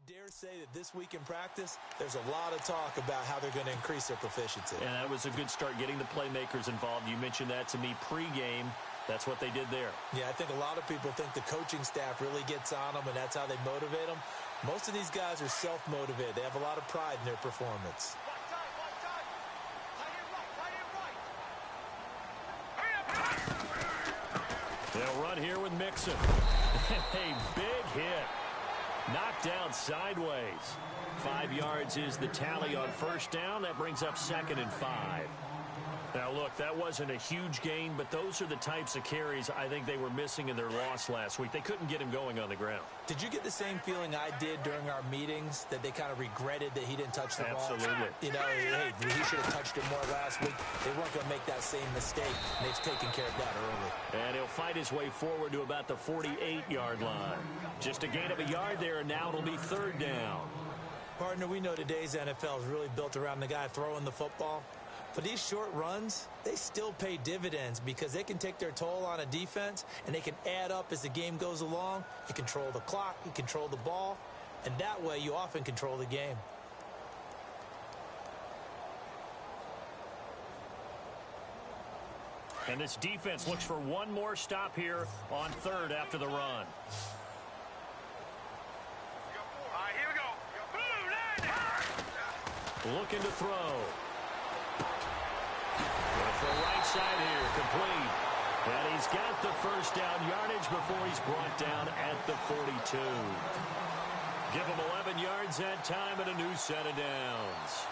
dare say that this week in practice, there's a lot of talk about how they're going to increase their proficiency. And that was a good start, getting the playmakers involved. You mentioned that to me pregame. That's what they did there. Yeah, I think a lot of people think the coaching staff really gets on them, and that's how they motivate them. Most of these guys are self-motivated. They have a lot of pride in their performance. They'll run here with Mixon. A big hit. Knocked down sideways. 5 yards is the tally on first down. That brings up 2nd and 5. Now, look, that wasn't a huge gain, but those are the types of carries I think they were missing in their loss last week. They couldn't get him going on the ground. Did you get the same feeling I did during our meetings, that they kind of regretted that he didn't touch the ball? Absolutely. You know, hey, he should have touched it more last week. They weren't going to make that same mistake, and they've taken care of that early. And he'll fight his way forward to about the 48-yard line. Just a gain of a yard there, and now it'll be 3rd down. Partner, we know today's NFL is really built around the guy throwing the football. But these short runs, they still pay dividends because they can take their toll on a defense, and they can add up as the game goes along. You control the clock, you control the ball, and that way you often control the game. And this defense looks for one more stop here on 3rd after the run. Here we go. Looking to throw. For right side here, complete. And he's got the first down yardage before he's brought down at the 42. Give him 11 yards that time and a new set of downs.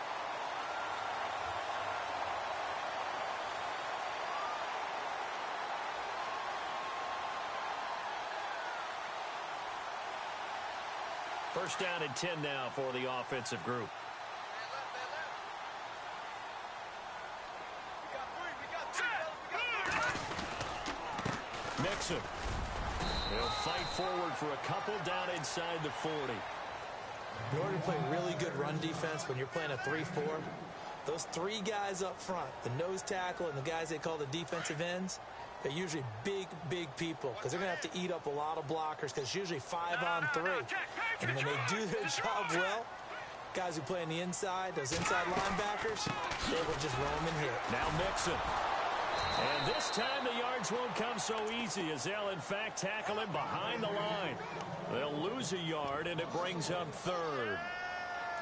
First down and 10 now for the offensive group. Mixon. He'll fight forward for a couple down inside the 40. In order to play really good run defense when you're playing a 3-4, those 3 guys up front, the nose tackle and the guys they call the defensive ends, they're usually big people because they're going to have to eat up a lot of blockers because it's usually 5 on 3. And when they do their job well, guys who play on the inside, those inside linebackers, they will just roam and hit. Now Mixon. And this time the yards won't come so easy as they'll, in fact, tackle him behind the line. They'll lose a yard, and it brings up 3rd.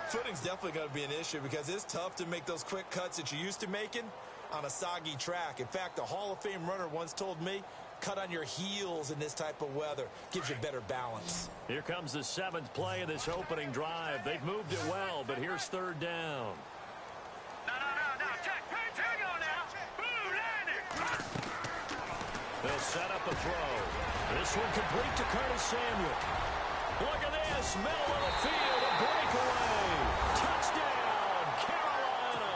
Footing's definitely going to be an issue because it's tough to make those quick cuts that you're used to making on a soggy track. In fact, a Hall of Fame runner once told me, cut on your heels in this type of weather. Gives you better balance. Here comes the 7th play of this opening drive. They've moved it well, but here's 3rd down. They'll set up a throw. This one complete to Curtis Samuel. Look at this. Middle of the field. A breakaway. Touchdown, Carolina.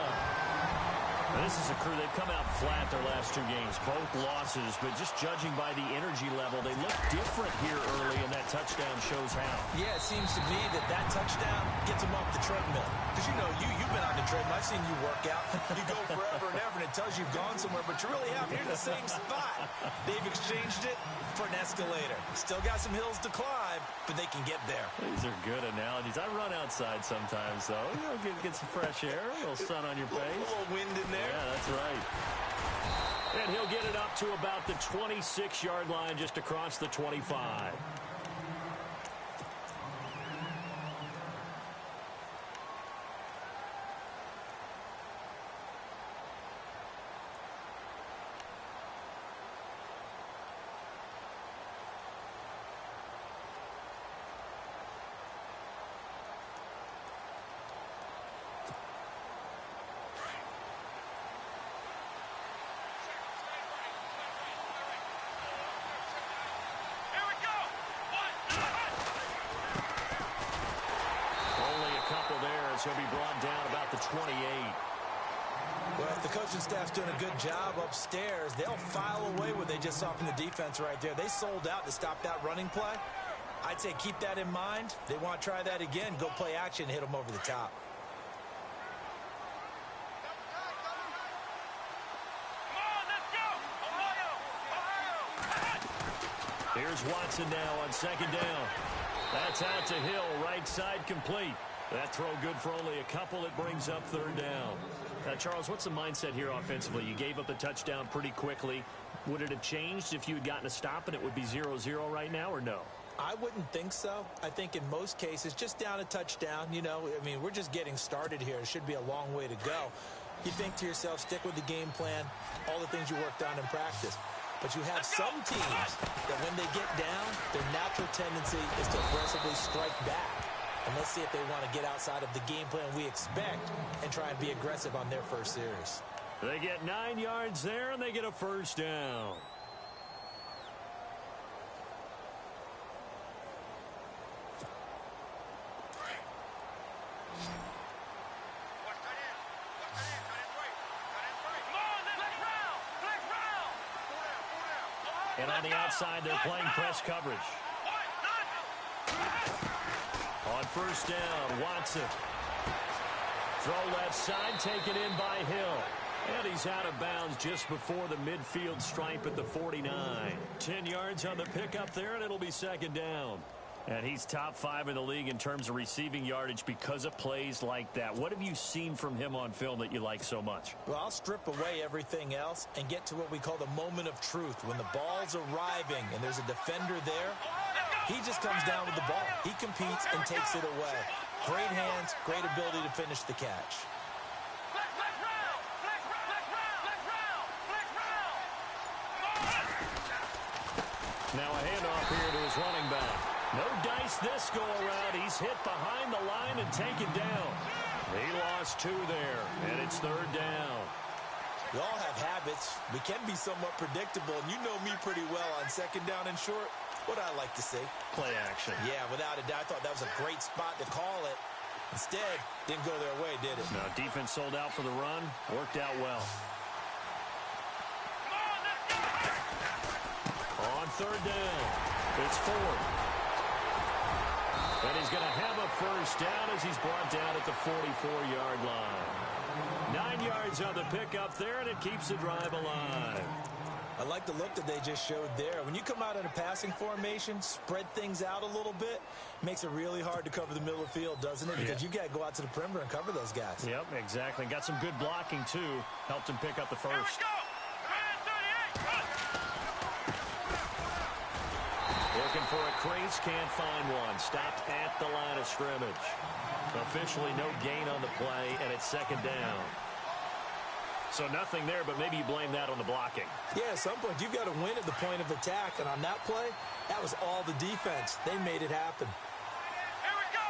This is a crew. They've come out flat their last 2 games. Both losses, but just judging by the energy level, they look different here early, and that touchdown shows how. Yeah, it seems to me that touchdown gets them off the treadmill. Because, you know, you've been on the treadmill. I've seen you work out. You go forever and ever, and it tells you've gone somewhere, but you really haven't. You're in the same spot. They've exchanged it for an escalator. Still got some hills to climb, but they can get there. These are good analogies. I run outside sometimes, though. You know, get some fresh air, a little sun on your face. A little wind in there. Yeah, that's right. And he'll get it up to about the 26-yard line, just across the 25. He'll be brought down about the 28. Well, if the coaching staff's doing a good job upstairs, they'll file away what they just saw from the defense right there. They sold out to stop that running play. I'd say keep that in mind. They want to try that again. Go play action and hit them over the top. Here's Watson now on 2nd down. That's out to Hill, right side complete. That throw good for only a couple. It brings up third down. Now, Charles, what's the mindset here offensively? You gave up the touchdown pretty quickly. Would it have changed if you had gotten a stop and it would be 0-0 right now, or no? I wouldn't think so. I think in most cases, just down a touchdown, you know, I mean, we're just getting started here. It should be a long way to go. You think to yourself, stick with the game plan, all the things you worked on in practice. But you have some teams that when they get down, their natural tendency is to aggressively strike back. And let's see if they want to get outside of the game plan we expect and try and be aggressive on their first series. They get 9 yards there, and they get a first down. And on the outside, they're playing press coverage. On first down, Watson. Throw left side, taken in by Hill. And he's out of bounds just before the midfield stripe at the 49. 10 yards on the pickup there, and it'll be second down. And he's top 5 in the league in terms of receiving yardage because of plays like that. What have you seen from him on film that you like so much? Well, I'll strip away everything else and get to what we call the moment of truth. When the ball's arriving and there's a defender there, he just comes down with the ball. He competes and takes it away. Great hands, great ability to finish the catch. Now a handoff here to his running back. No dice this go-around. He's hit behind the line and taken down. He lost 2 there, and it's third down. We all have habits. We can be somewhat predictable, and you know me pretty well on second down and short. What I like to see. Play action. Yeah, without a doubt. I thought that was a great spot to call it. Instead, didn't go their way, did it? No, defense sold out for the run. Worked out well. On third down, it's 4th. And he's going to have a first down as he's brought down at the 44-yard line. 9 yards on the pickup there, and it keeps the drive alive. I like the look that they just showed there. When you come out in a passing formation, spread things out a little bit, makes it really hard to cover the middle of the field, doesn't it? Because you got to go out to the perimeter and cover those guys. Yep, exactly. Got some good blocking, too. Helped him pick up the first. Looking for a crease, can't find one. Stopped at the line of scrimmage. Officially no gain on the play, and it's second down. So nothing there, but maybe you blame that on the blocking. Yeah, at some point, you've got to win at the point of attack. And on that play, that was all the defense. They made it happen. Here we go.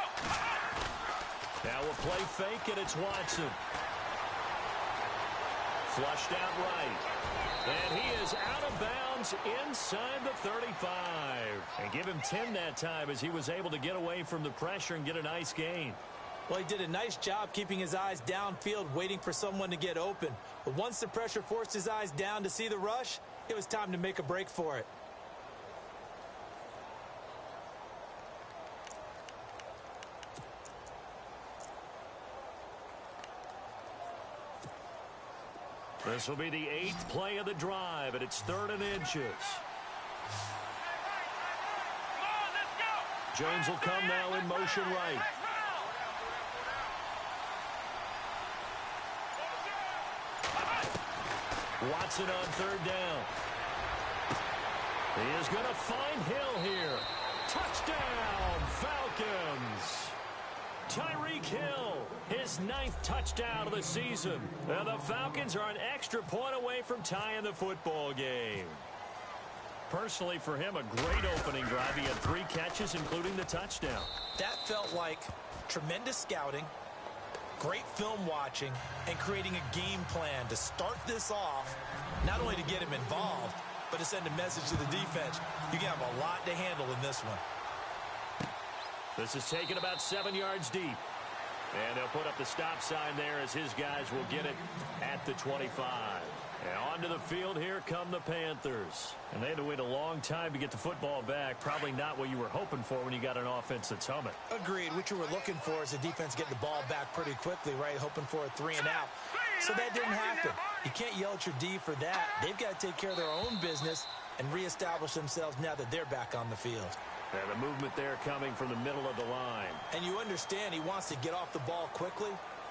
Now a play fake, and it's Watson. Flushed out right. And he is out of bounds inside the 35. And give him 10 that time as he was able to get away from the pressure and get a nice gain. Well, he did a nice job keeping his eyes downfield, waiting for someone to get open. But once the pressure forced his eyes down to see the rush, it was time to make a break for it. This will be the 8th play of the drive, and it's 3rd and inches. Jones will come now in motion right. Watson on third down. He is going to find Hill here. Touchdown, Falcons. Tyreek Hill, his 9th touchdown of the season. And the Falcons are an extra point away from tying the football game. Personally, for him, a great opening drive. He had 3 catches, including the touchdown. That felt like tremendous scouting, great film watching, and creating a game plan to start this off, not only to get him involved, but to send a message to the defense. You can have a lot to handle in this one. This is taken about 7 yards deep. And they'll put up the stop sign there as his guys will get it at the 25. And onto the field here come the Panthers. And they had to wait a long time to get the football back. Probably not what you were hoping for when you got an offense that's humming. Agreed. What you were looking for is the defense getting the ball back pretty quickly, right? Hoping for a 3 and out. So that didn't happen. You can't yell at your D for that. They've got to take care of their own business and reestablish themselves now that they're back on the field. And the movement there coming from the middle of the line. And you understand he wants to get off the ball quickly,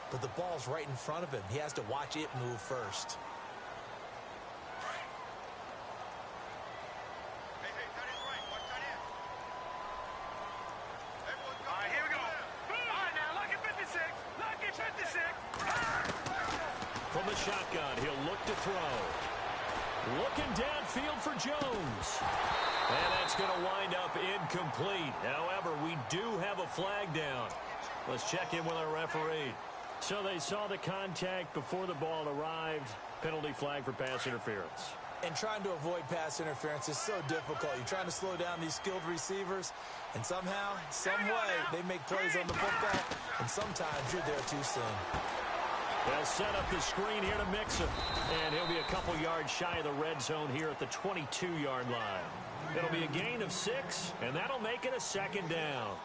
but the ball's right in front of him. He has to watch it move first. From the shotgun, he'll look to throw. Looking downfield for Jones. And that's going to wind up incomplete. However, we do have a flag down. Let's check in with our referee. So they saw the contact before the ball arrived. Penalty flag for pass interference. And trying to avoid pass interference is so difficult. You're trying to slow down these skilled receivers, and somehow, some way, they make plays on the football, and sometimes you're there too soon. They'll set up the screen here to mix him. And he'll be a couple yards shy of the red zone here at the 22-yard line. It'll be a gain of 6, and that'll make it a second down.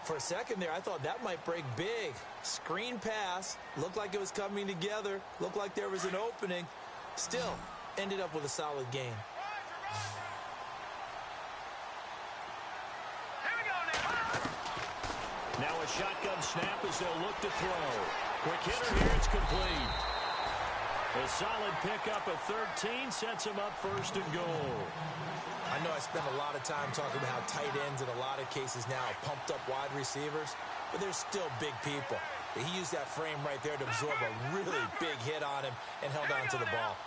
For a second there, I thought that might break big. Screen pass, looked like it was coming together, looked like there was an opening. Still, ended up with a solid gain. Now a shotgun snap as they'll look to throw. Quick hitter here, it's complete. A solid pickup of 13 sets him up first and goal. I know I spent a lot of time talking about how tight ends in a lot of cases now are pumped up wide receivers, but they're still big people. He used that frame right there to absorb a really big hit on him and held on to the ball.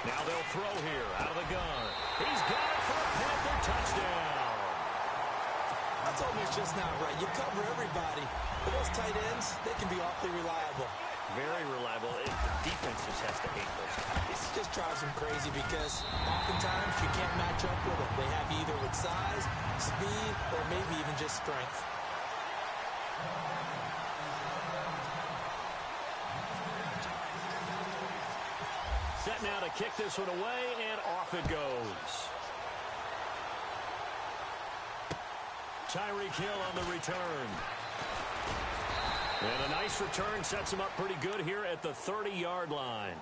Now they'll throw here out of the gun. He's got it for a Panther touchdown. That's almost just not right. You cover everybody, but those tight ends, they can be awfully reliable. Very reliable. The defense just has to hate those guys. This just drives them crazy because oftentimes you can't match up with them. They have either with size, speed, or maybe even just strength. Set now to kick this one away, and off it goes. Tyreek Hill on the return. And a nice return sets them up pretty good here at the 30-yard line.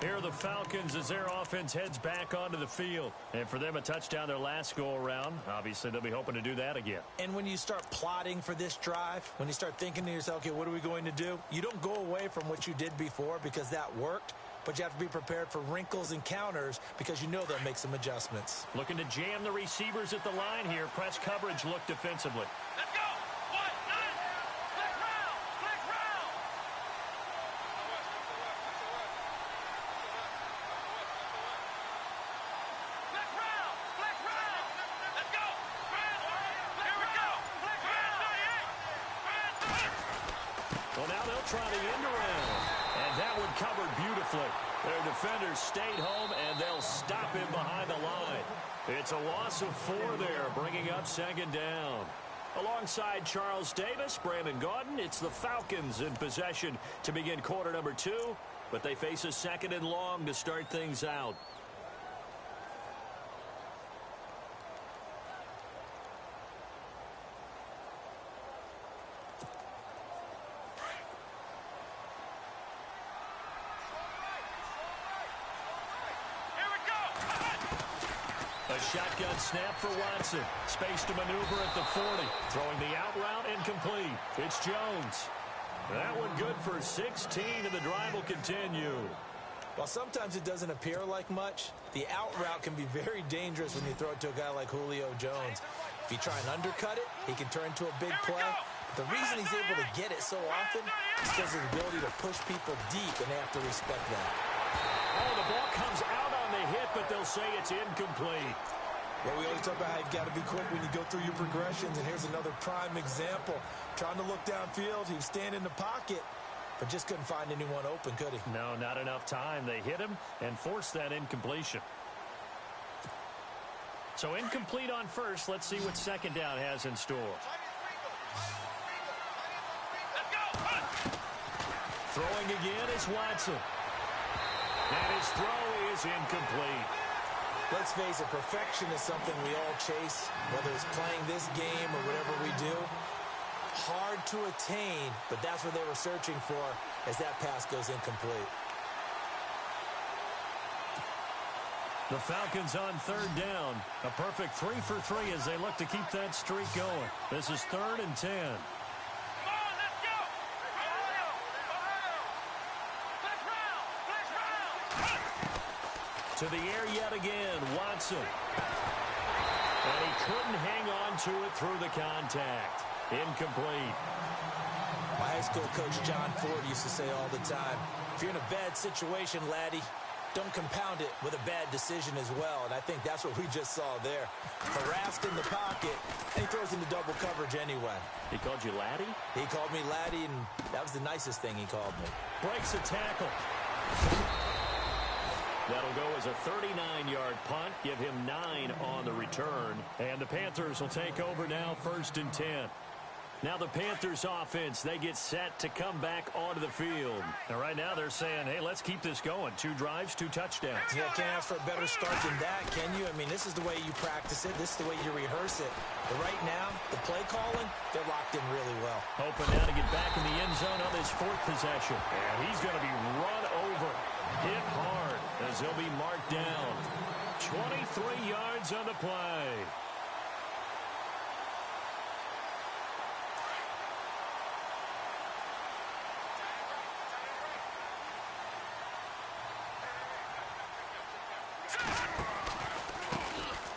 Here are the Falcons as their offense heads back onto the field. And for them, a touchdown their last go-around. Obviously, they'll be hoping to do that again. And when you start plotting for this drive, when you start thinking to yourself, okay, what are we going to do? You don't go away from what you did before because that worked, but you have to be prepared for wrinkles and counters because you know they'll make some adjustments. Looking to jam the receivers at the line here. Press coverage look defensively. Let's go! 1, 9, flex round! Flex round! Flex round! Flex round! Let's go! Here we go! Flex round! 38! Well, now they'll try the end around. And that one covered beautifully. Their defenders stayed home, and they'll stop him behind the line. It's a loss of 4 there, bringing up second down. Alongside Charles Davis, Brandon Gaudin, it's the Falcons in possession to begin quarter number 2, but they face a second and long to start things out. Shotgun snap for Watson. Space to maneuver at the 40. Throwing the out route incomplete. It's Jones. That one good for 16, and the drive will continue. While sometimes it doesn't appear like much, the out route can be very dangerous when you throw it to a guy like Julio Jones. If you try and undercut it, he can turn into a big play. But the reason he's able to get it so often is because of his ability to push people deep, and they have to respect that. Oh, the ball comes out on the hit, but they'll say it's incomplete. Well, we always talk about how you've got to be quick when you go through your progressions, and here's another prime example. Trying to look downfield, he was standing in the pocket, but just couldn't find anyone open, could he? No, not enough time. They hit him and forced that incompletion. So incomplete on first. Let's see what second down has in store. Throwing again is Watson. And his throw is incomplete. Let's face it, perfection is something we all chase, whether it's playing this game or whatever we do. Hard to attain, but that's what they were searching for as that pass goes incomplete. The Falcons on third down. A perfect 3 for 3 as they look to keep that streak going. This is 3rd and 10. Come on, let's go! Flex round! To the air yet again, Watson. And he couldn't hang on to it through the contact. Incomplete. My high school coach, John Ford, used to say all the time, if you're in a bad situation, laddie, don't compound it with a bad decision as well. And I think that's what we just saw there. Harassed in the pocket, and he throws into double coverage anyway. He called you laddie? He called me laddie, and that was the nicest thing he called me. Breaks a tackle. That'll go as a 39-yard punt. Give him 9 on the return. And the Panthers will take over now, 1st and 10. Now the Panthers offense, they get set to come back onto the field. And right now they're saying, hey, let's keep this going. 2 drives, 2 touchdowns. Yeah, can't ask for a better start than that, can you? I mean, this is the way you practice it. This is the way you rehearse it. But right now, the play calling, they're locked in really well. Hoping now to get back in the end zone on his 4th possession. And he's going to be run over. Hit hard as he'll be marked down. 23 yards on the play.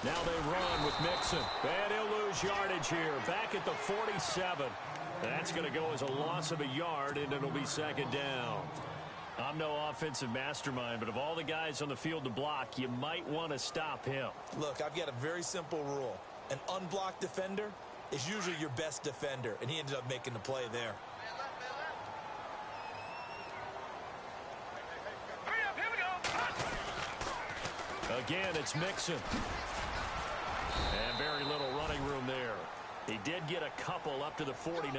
Now they run with Mixon. And he'll lose yardage here. Back at the 47. That's going to go as a loss of a yard, and it'll be 2nd down. I'm no offensive mastermind, but of all the guys on the field to block, you might want to stop him. Look, I've got a very simple rule. An unblocked defender is usually your best defender, and he ended up making the play there. Hurry up, here we go! Again, it's Mixon. And very little running room there. He did get a couple up to the 49.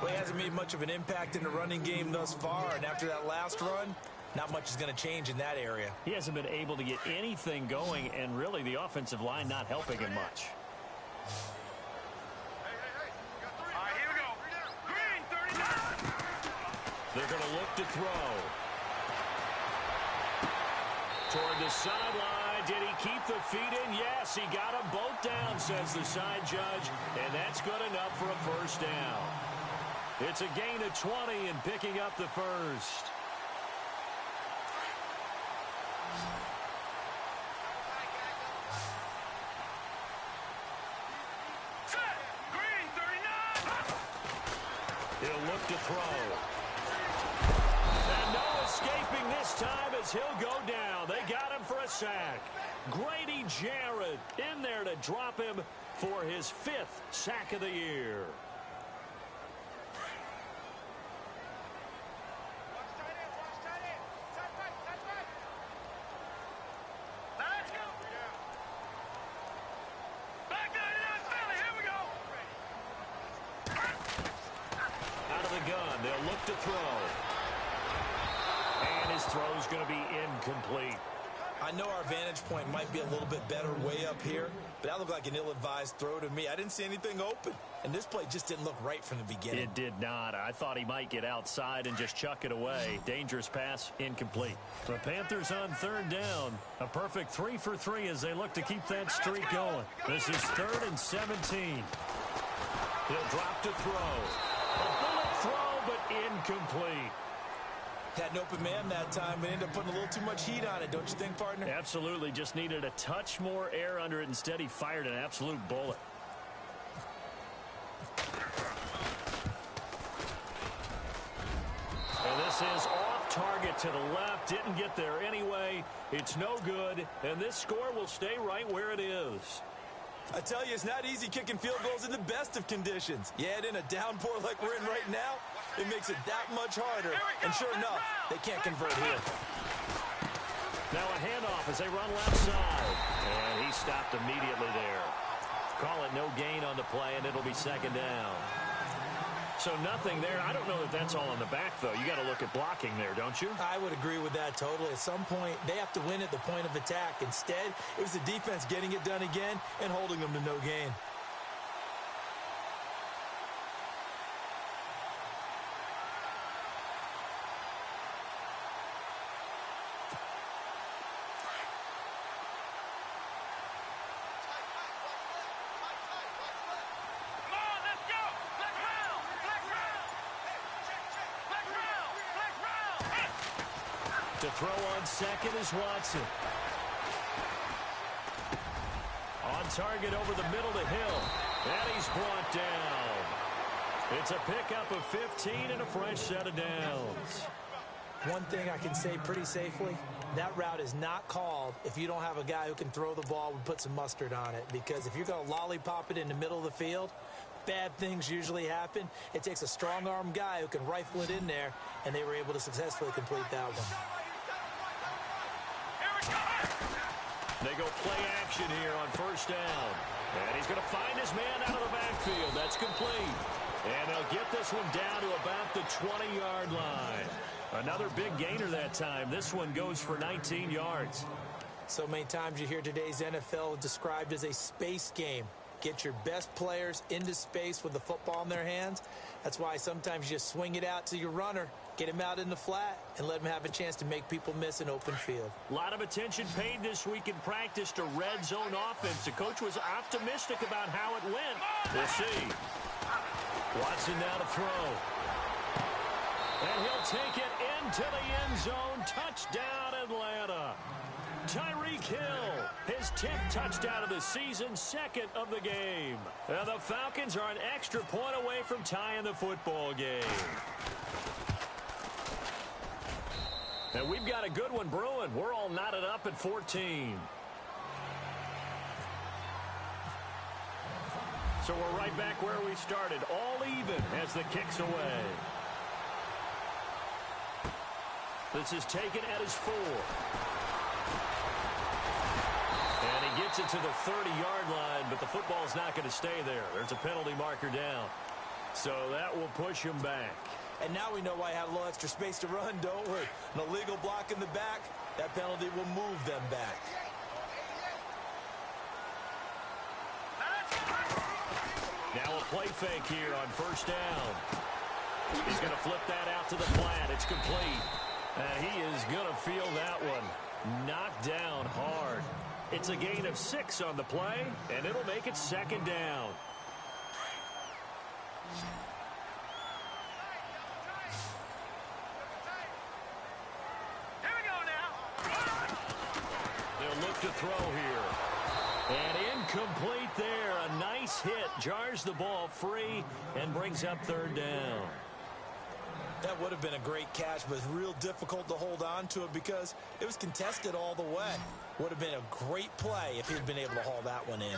Well, he hasn't made much of an impact in the running game thus far, and after that last run, not much is going to change in that area. He hasn't been able to get anything going, and really the offensive line not helping him much. All right, here we go. Green, 39! They're going to look to throw. Toward the sideline. Did he keep the feet in? Yes, he got them both down, says the side judge, and that's good enough for a 1st down. It's a gain of 20 and picking up the 1st. Set! Green, 39! He'll look to throw. And no escaping this time as he'll go down. They got him for a sack. Grady Jarrett in there to drop him for his 5th sack of the year. Let's go! Back to the Philly, here we go! Out of the gun, they'll look to throw. And his throw's going to be incomplete. I know our vantage point might be a little bit better way up here, but that looked like an ill-advised throw to me. I didn't see anything open, and this play just didn't look right from the beginning. It did not. I thought he might get outside and just chuck it away. Dangerous pass, incomplete. The Panthers on 3rd down. A perfect 3 for 3 as they look to keep that streak going. This is 3rd and 17. He'll drop to throw. A bullet throw, but incomplete. Had an open man that time, but ended up putting a little too much heat on it, don't you think, partner? Absolutely. Just needed a touch more air under it. Instead, he fired an absolute bullet. And this is off target to the left. Didn't get there anyway. It's no good. And this score will stay right where it is. I tell you, it's not easy kicking field goals in the best of conditions. You add in a downpour like we're in right now, it makes it that much harder. And sure enough, they can't convert here. Now a handoff as they run left side. And he stopped immediately there. Call it no gain on the play, and it'll be 2nd down. So nothing there. I don't know that that's all on the back, though. You got to look at blocking there, don't you? I would agree with that totally. At some point, they have to win at the point of attack. Instead, it was the defense getting it done again and holding them to no gain. To throw on second is Watson. On target over the middle to Hill. And he's brought down. It's a pickup of 15 and a fresh set of downs. One thing I can say pretty safely, that route is not called if you don't have a guy who can throw the ball and put some mustard on it. Because if you're going to lollipop it in the middle of the field, bad things usually happen. It takes a strong-arm guy who can rifle it in there, and they were able to successfully complete that one. They go play action here on first down. And he's going to find his man out of the backfield. That's complete. And they'll get this one down to about the 20-yard line. Another big gainer that time. This one goes for 19 yards. So many times you hear today's NFL described as a space game. Get your best players into space with the football in their hands. That's why sometimes you just swing it out to your runner, get him out in the flat, and let him have a chance to make people miss an open field. A lot of attention paid this week in practice to red zone offense. The coach was optimistic about how it went. We'll see. Watson now to throw. And he'll take it into the end zone. Touchdown, Atlanta. Tyreek Hill, his 10th touchdown of the season, second of the game. And the Falcons are an extra point away from tying the football game. And we've got a good one brewing. We're all knotted up at 14. So we're right back where we started, all even as the kick's away. This is taken at his 4. And he gets it to the 30-yard line, but the football's not going to stay there. There's a penalty marker down. So that will push him back. And now we know why he had a little extra space to run, don't we? An illegal block in the back, that penalty will move them back. Now a play fake here on first down. He's going to flip that out to the flat. It's complete. He is going to feel that one. Knocked down hard. It's a gain of 6 on the play, and it'll make it second down. Here we go now. They'll look to throw here. And incomplete there. A nice hit. Jars the ball free and brings up third down. That would have been a great catch, but it's real difficult to hold on to it because it was contested all the way. Would have been a great play if he'd been able to haul that one in.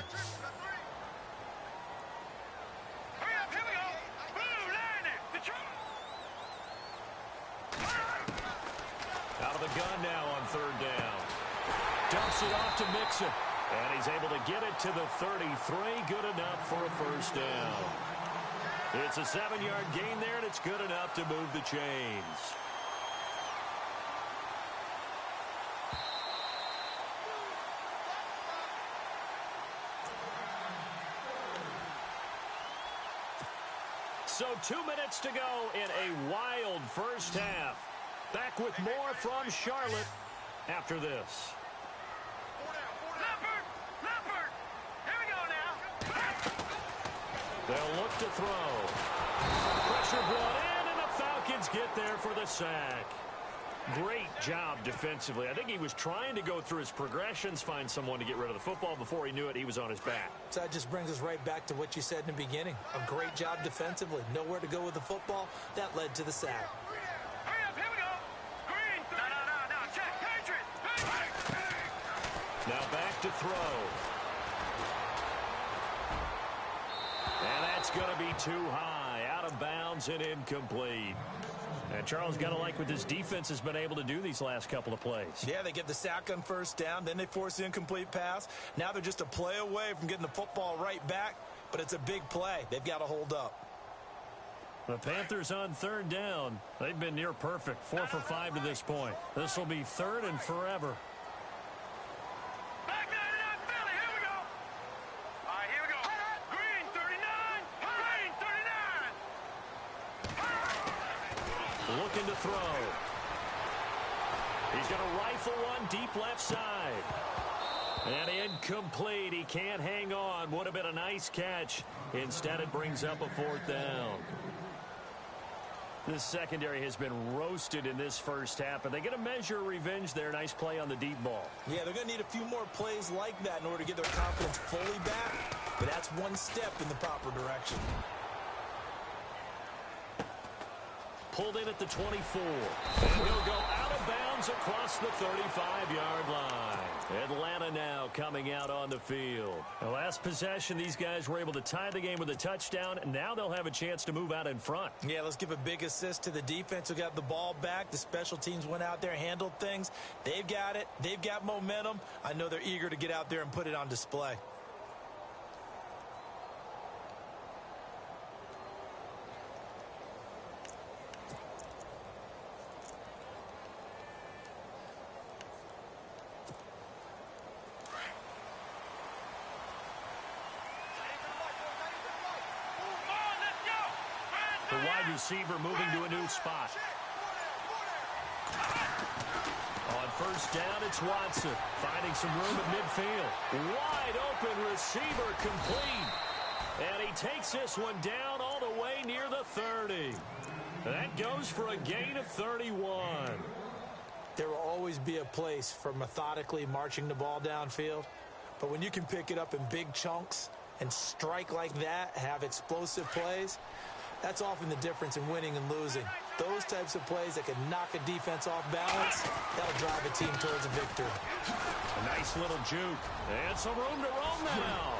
Hurry up, here we go. Blue line it. Out of the gun now on third down. Dumps it off to Mixon. And he's able to get it to the 33. Good enough for a first down. It's a 7-yard gain there, and it's good enough to move the chains. So 2 minutes to go in a wild first half. Back with more from Charlotte after this. Leopard, here we go now. They'll look to throw. Pressure brought in, and the Falcons get there for the sack. Great job defensively. I think he was trying to go through his progressions, find someone to get rid of the football. Before he knew it, he was on his back. So that just brings us right back to what you said in the beginning. A great job defensively. Nowhere to go with the football. That led to the sack. Hurry up, here we go. Green. No, check. Patriot. Now back to throw. And that's going to be too high. Out of bounds and incomplete. And Charles got to like what this defense has been able to do these last couple of plays. Yeah, they get the sack on first down. Then they force the incomplete pass. Now they're just a play away from getting the football right back. But it's a big play. They've got to hold up. The Panthers on third down. They've been near perfect. 4 for 5 to this point. This will be third and forever. Back 99, Philly, here we go. All right, here we go. Green 39. Green 39. Looking to throw. He's going to rifle one deep left side. And incomplete. He can't hang on. Would have been a nice catch. Instead, it brings up a fourth down. This secondary has been roasted in this first half, but they get a measure of revenge there. Nice play on the deep ball. Yeah, they're going to need a few more plays like that in order to get their confidence fully back, but that's one step in the proper direction. Pulled in at the 24. And he'll go out of bounds across the 35-yard line. Atlanta now coming out on the field. The last possession, these guys were able to tie the game with a touchdown, and now they'll have a chance to move out in front. Yeah, let's give a big assist to the defense who got the ball back. The special teams went out there, handled things. They've got it. They've got momentum. I know they're eager to get out there and put it on display. The wide receiver moving to a new spot. On first down, it's Watson. Finding some room at midfield. Wide open receiver complete. And he takes this one down all the way near the 30. That goes for a gain of 31. There will always be a place for methodically marching the ball downfield. But when you can pick it up in big chunks and strike like that, have explosive plays, that's often the difference in winning and losing. Those types of plays that can knock a defense off balance, that'll drive a team towards a victory. A nice little juke. And some room to roam now.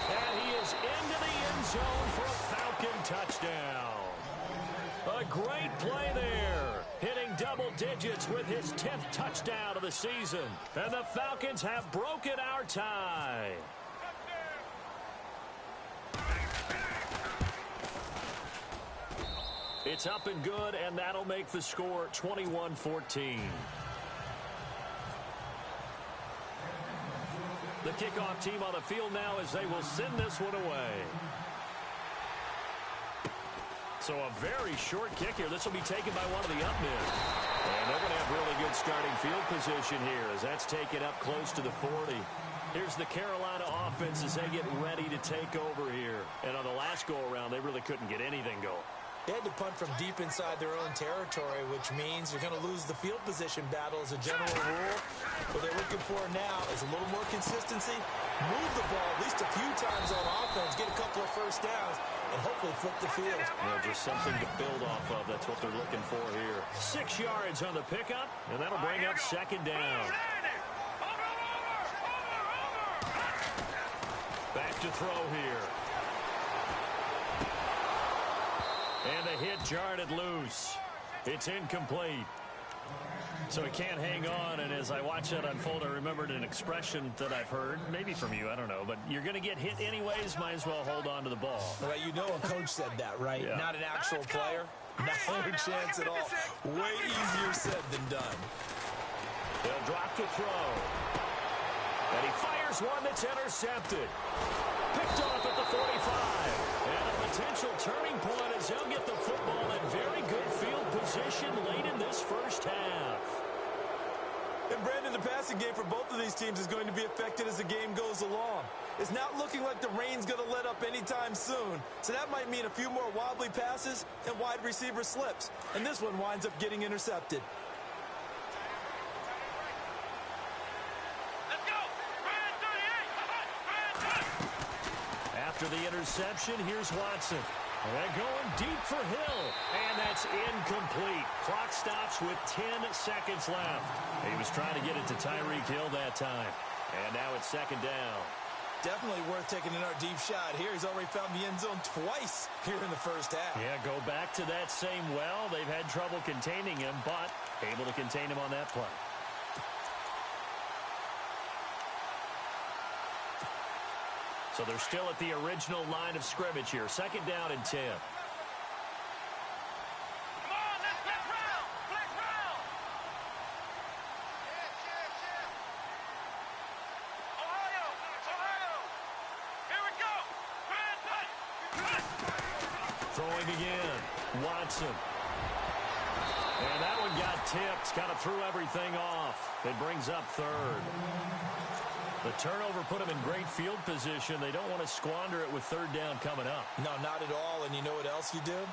And he is into the end zone for a Falcon touchdown. A great play there. Hitting double digits with his 10th touchdown of the season. And the Falcons have broken our tie. It's up and good, and that'll make the score 21-14. The kickoff team on the field now as they will send this one away. So a very short kick here. This will be taken by one of the up men. And they're going to have really good starting field position here as that's taken up close to the 40. Here's the Carolina offense as they get ready to take over here. And on the last go-around, they really couldn't get anything going. They had to punt from deep inside their own territory, which means you're going to lose the field position battle as a general rule. What they're looking for now is a little more consistency, move the ball at least a few times on offense, get a couple of first downs, and hopefully flip the field. Just something to build off of. That's what they're looking for here. 6 yards on the pickup, and that'll bring up second down. Back to throw here. And the hit jarred it loose. It's incomplete. So he can't hang on, and as I watch that unfold, I remembered an expression that I've heard, maybe from you, I don't know, but you're going to get hit anyways, might as well hold on to the ball. Well, you know a coach said that, right? Yeah. Not an actual player. Not a chance at all. Way easier said than done. They'll drop to throw. And he fires one that's intercepted. Picked off at the 45. And a potential turning point as he'll get the football in very good field position late in this first half. And Brandon, the passing game for both of these teams is going to be affected as the game goes along. It's not looking like the rain's going to let up anytime soon. So that might mean a few more wobbly passes and wide receiver slips. And this one winds up getting intercepted. After the interception, here's Watson. And going deep for Hill. And that's incomplete. Clock stops with 10 seconds left. He was trying to get it to Tyreek Hill that time. And now it's second down. Definitely worth taking in our deep shot here. He's already found the end zone twice here in the first half. Yeah, go back to that same well. They've had trouble containing him, but able to contain him on that play. So they're still at the original line of scrimmage here. Second down and 10. Come on, let's flex round. Flex round. Ohio. Here we go. Throwing again. Watson. And that one got tipped. Kind of threw everything off. It brings up third. The turnover put them in great field position. They don't want to squander it with third down coming up. No, not at all. And you know what else you do?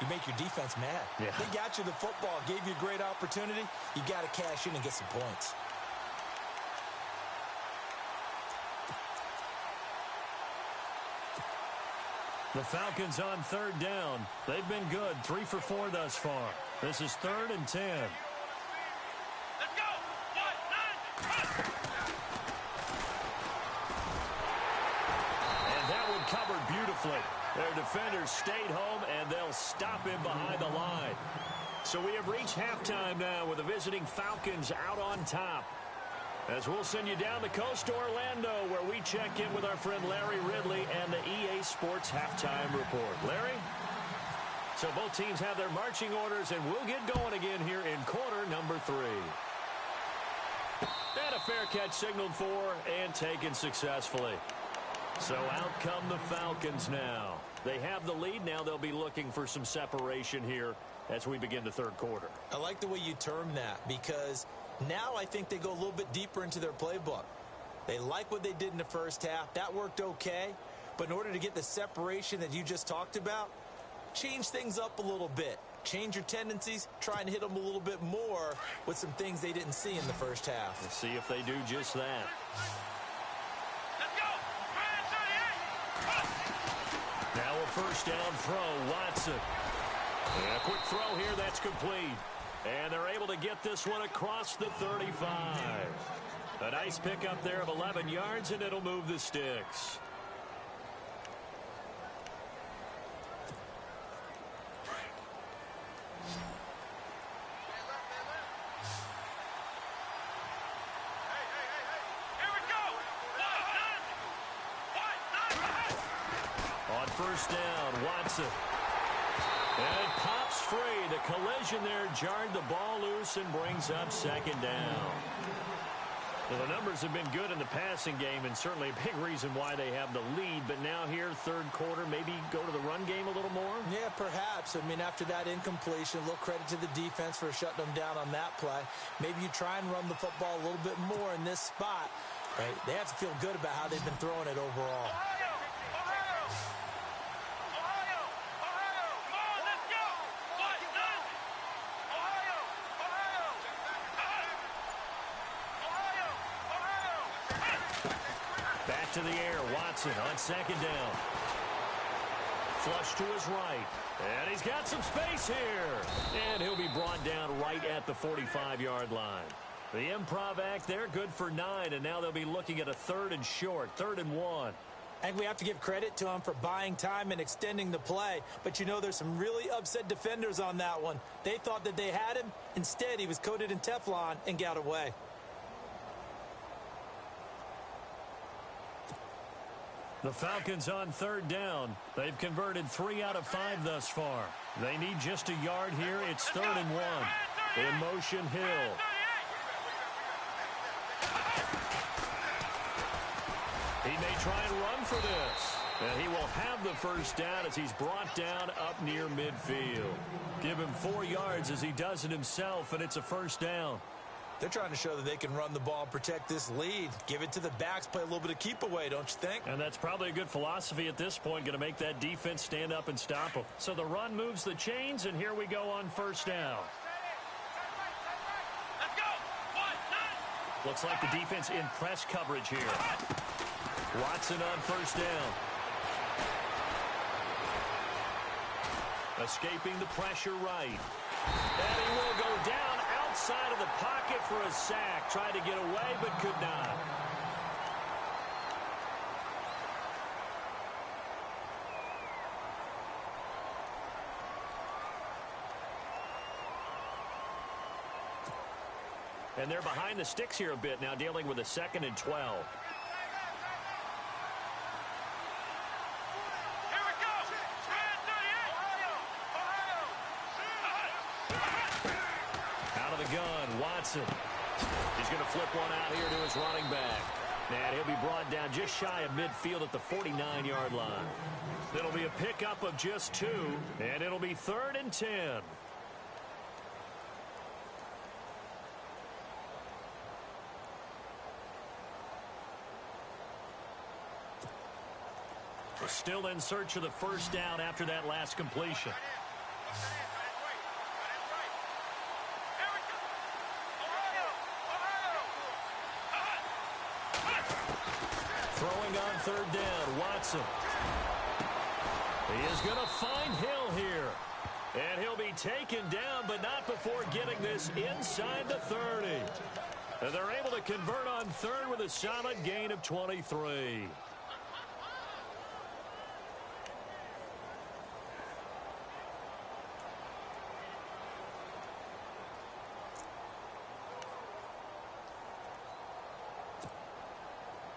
You make your defense mad. Yeah. They got you the football, gave you a great opportunity. You got to cash in and get some points. The Falcons on third down. They've been good, 3 for 4 thus far. This is 3rd and 10. Let's go. 1, 9, And that one covered beautifully. Their defenders stayed home, and they'll stop him behind the line. So we have reached halftime now with the visiting Falcons out on top. As we'll send you down the coast to Orlando, where we check in with our friend Larry Ridley and the EA Sports Halftime Report. Larry? So both teams have their marching orders, and we'll get going again here in quarter number 3. And a fair catch signaled for and taken successfully. So out come the Falcons now. They have the lead. Now they'll be looking for some separation here as we begin the third quarter. I like the way you term that, because now I think they go a little bit deeper into their playbook. They like what they did in the first half. That worked okay. But in order to get the separation that you just talked about, change things up a little bit. Change your tendencies. Try and hit them a little bit more with some things they didn't see in the first half. Let's see if they do just that. let's go. Now a first down throw, Watson. And a quick throw here, that's complete. And they're able to get this one across the 35. A nice pickup there of 11 yards, and it'll move the sticks. Here we go. 1, 9. On first down, Watson. And it pops free. The collision there jarred the ball loose and brings up second down. Well, the numbers have been good in the passing game, and certainly a big reason why they have the lead. But now here, third quarter, maybe go to the run game a little more? Yeah, perhaps. I mean, after that incompletion, a little credit to the defense for shutting them down on that play. Maybe you try and run the football a little bit more in this spot. Right? They have to feel good about how they've been throwing it overall. Ohio. Come on, let's go. 1, 9. Ohio. Back to the air, Watson on second down. Flush to his right. And he's got some space here. And he'll be brought down right at the 45-yard line. The improv act there, good for 9, and now they'll be looking at a 3rd and short, 3rd and 1. I think we have to give credit to him for buying time and extending the play. But, you know, there's some really upset defenders on that one. They thought that they had him. Instead, he was coated in Teflon and got away. The Falcons on third down. They've converted 3 out of 5 thus far. They need just a yard here. It's 3rd and 1. In motion, Hill. He may try and run for this. And he will have the first down as he's brought down up near midfield. Give him 4 yards as he does it himself, and it's a first down. They're trying to show that they can run the ball and protect this lead. Give it to the backs, play a little bit of keep away, don't you think? And that's probably a good philosophy at this point, going to make that defense stand up and stop them. So the run moves the chains, and here we go on first down. Let's go. 1, 9. Looks like the defense in press coverage here. Watson on first down. Escaping the pressure right. And he will go down outside of the pocket for a sack. Tried to get away, but could not. And they're behind the sticks here a bit now, dealing with a 2nd and 12. Here we go. 38. Out of the gun, Watson. He's going to flip one out here to his running back. And he'll be brought down just shy of midfield at the 49-yard line. It'll be a pickup of just 2, and it'll be 3rd and 10. We're still in search of the first down after that last completion. Throwing on third down, Watson. He is going to find Hill here. And he'll be taken down, but not before getting this inside the 30. And they're able to convert on third with a solid gain of 23.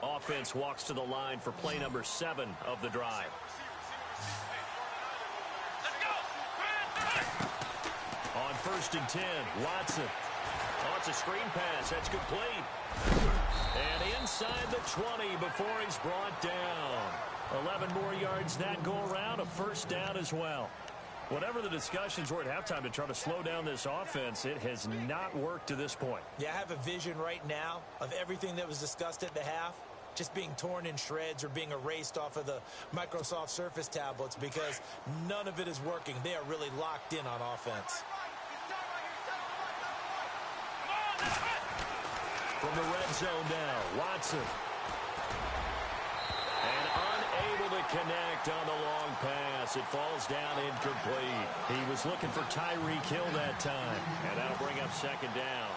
Offense walks to the line for play number 7 of the drive. On 1st and 10, Watson. Oh, it's a screen pass. That's complete. And inside the 20 before he's brought down. 11 more yards that go around, a first down as well. Whatever the discussions were at halftime to try to slow down this offense, it has not worked to this point. Yeah, I have a vision right now of everything that was discussed at the half just being torn in shreds or being erased off of the Microsoft Surface tablets because none of it is working. They are really locked in on offense. From the red zone now, Watson. And unable to connect on the long pass. It falls down incomplete. He was looking for Tyreek Hill that time. And that'll bring up second down.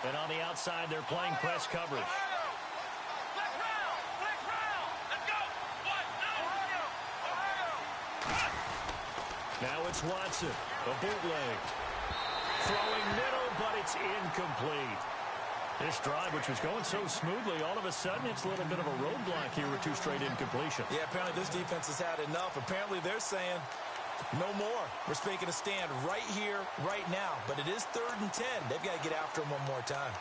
And on the outside, they're playing press coverage. Now it's Watson, a bootleg. Throwing middle, but it's incomplete. This drive, which was going so smoothly, all of a sudden it's a little bit of a roadblock here with 2 straight incompletions. Yeah, apparently this defense has had enough. Apparently they're saying no more. We're making a stand right here, right now. But it is 3rd and 10. They've got to get after him one more time.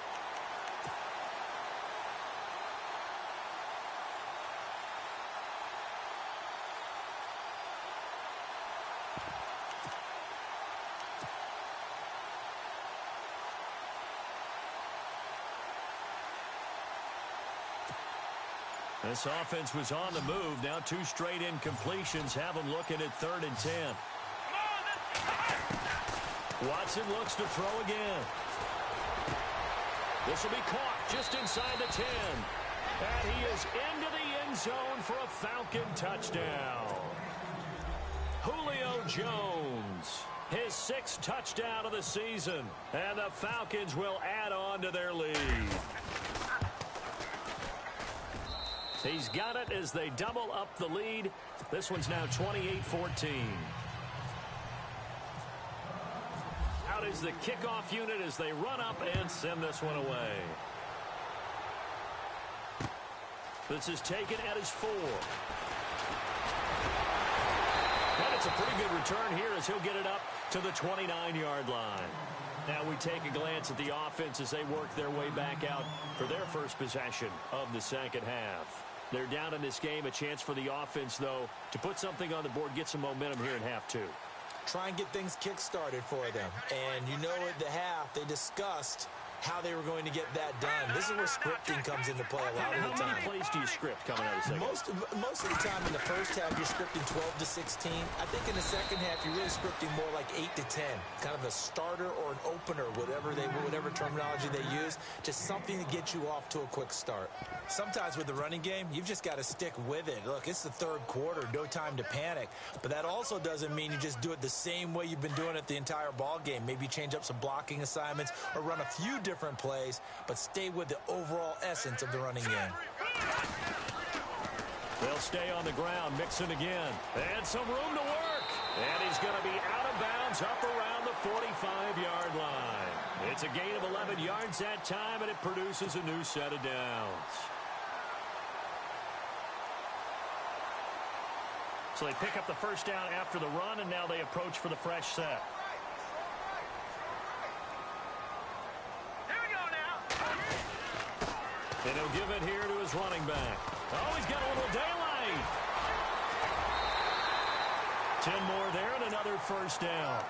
This offense was on the move. Now 2 straight incompletions have them looking at 3rd and 10. Watson looks to throw again. This will be caught just inside the 10. And he is into the end zone for a Falcon touchdown. Julio Jones, his 6th touchdown of the season. And the Falcons will add on to their lead. He's got it as they double up the lead. This one's now 28-14. Out is the kickoff unit as they run up and send this one away. This is taken at his 4. And it's a pretty good return here as he'll get it up to the 29-yard line. Now we take a glance at the offense as they work their way back out for their first possession of the second half. They're down in this game. A chance for the offense, though, to put something on the board, get some momentum here in half 2. Try and get things kick-started for them. And you know at the half, they discussed how they were going to get that done. This is where scripting comes into play a lot of the time. How many plays do you script coming out of the second? Most of the time in the first half, you're scripting 12 to 16. I think in the second half, you're really scripting more like 8 to 10. Kind of a starter or an opener, whatever terminology they use. Just something to get you off to a quick start. Sometimes with the running game, you've just got to stick with it. Look, it's the 3rd quarter, no time to panic. But that also doesn't mean you just do it the same way you've been doing it the entire ball game. Maybe change up some blocking assignments or run a few different plays, but stay with the overall essence of the running game. They'll stay on the ground, Mixon again. And some room to work. And he's going to be out of bounds up around the 45-yard line. It's a gain of 11 yards that time, and it produces a new set of downs. So they pick up the first down after the run, and now they approach for the fresh set. And he'll give it here to his running back. Oh, he's got a little daylight. 10 more there and another first down.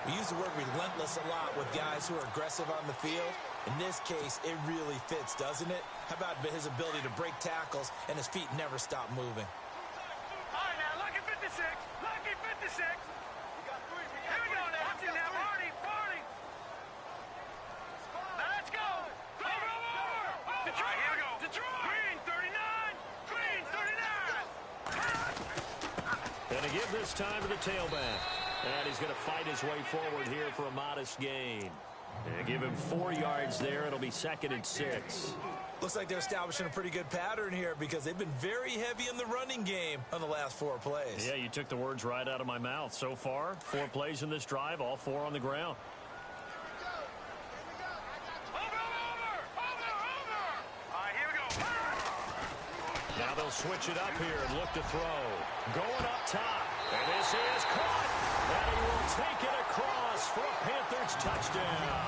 We use the word relentless a lot with guys who are aggressive on the field. In this case, it really fits, doesn't it? How about his ability to break tackles and his feet never stop moving? All right, now, lucky 56. Lucky 56. Here we go now. Watch it now. Party. Now, let's go. Over. Detroit. All right, here we go. Detroit. Green 39. Green 39. And to give this time to the tailback. And he's going to fight his way forward here for a modest gain. And give him 4 yards there. It'll be 2nd and 6. Looks like they're establishing a pretty good pattern here because they've been very heavy in the running game on the last 4 plays. Yeah, you took the words right out of my mouth. So far, 4 plays in this drive, all 4 on the ground. Over. All right, here we go. Now they'll switch it up here and look to throw. Going up top. And this is caught. And he will take it across for a Panthers touchdown.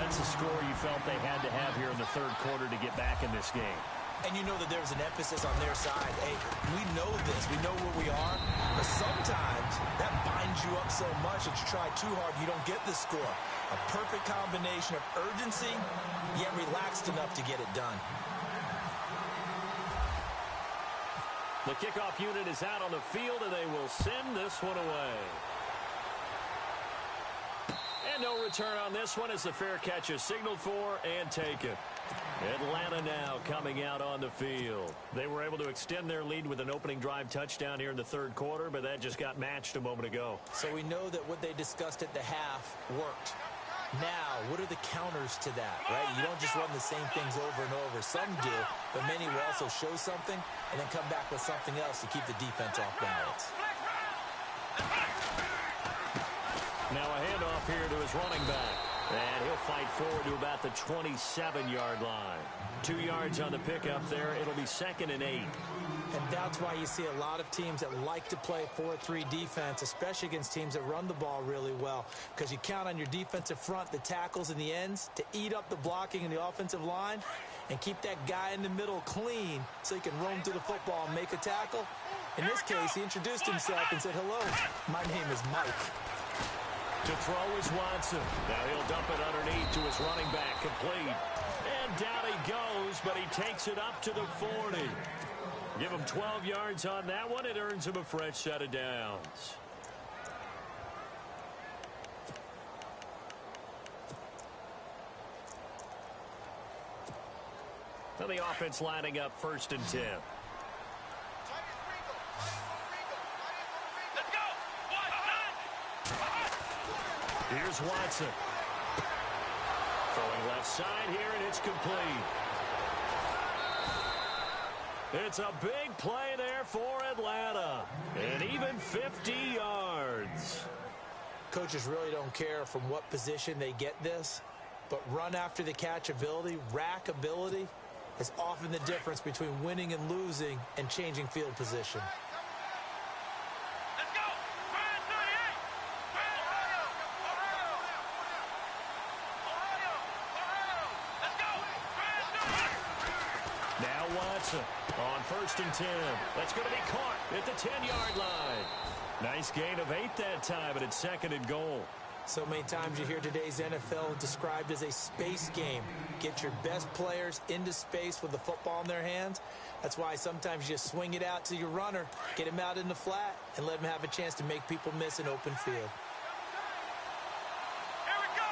That's a score you felt they had to have here in the 3rd quarter to get back in this game. And you know that there's an emphasis on their side. Hey, we know this. We know where we are. But sometimes that binds you up so much that you try too hard, you don't get the score. A perfect combination of urgency, yet relaxed enough to get it done. The kickoff unit is out on the field, and they will send this one away. And no return on this one as the fair catch is signaled for and taken. Atlanta now coming out on the field. They were able to extend their lead with an opening drive touchdown here in the 3rd quarter, but that just got matched a moment ago. So we know that what they discussed at the half worked. Now, what are the counters to that, right? You don't just run the same things over and over. Some do, but many will also show something and then come back with something else to keep the defense off balance. Now a handoff here to his running back. And he'll fight forward to about the 27-yard line. 2 yards on the pickup there. It'll be 2nd and 8. And that's why you see a lot of teams that like to play 4-3 defense, especially against teams that run the ball really well, because you count on your defensive front, the tackles and the ends, to eat up the blocking in the offensive line and keep that guy in the middle clean so he can roam through the football and make a tackle. In this case, he introduced himself and said, "Hello, my name is Mike." To throw is Watson. Now he'll dump it underneath to his running back, complete. And down he goes, but he takes it up to the 40. Give him 12 yards on that one. It earns him a fresh set of downs. So the offense lining up 1st and 10. Let's go. Here's Watson. Throwing left side here, and it's complete. It's a big play there for Atlanta. And even 50 yards. Coaches really don't care from what position they get this, but run after the catch ability, rack ability, is often the difference between winning and losing and changing field position. Let's go. Brand 38. Brand Ohio. Let's go. Brand 38. Now Watson on 1st and 10. That's going to be caught at the 10-yard line. Nice gain of 8 that time, but it's 2nd and goal. So many times you hear today's NFL described as a space game. Get your best players into space with the football in their hands. That's why sometimes you just swing it out to your runner, get him out in the flat, and let him have a chance to make people miss an open field. Here we go.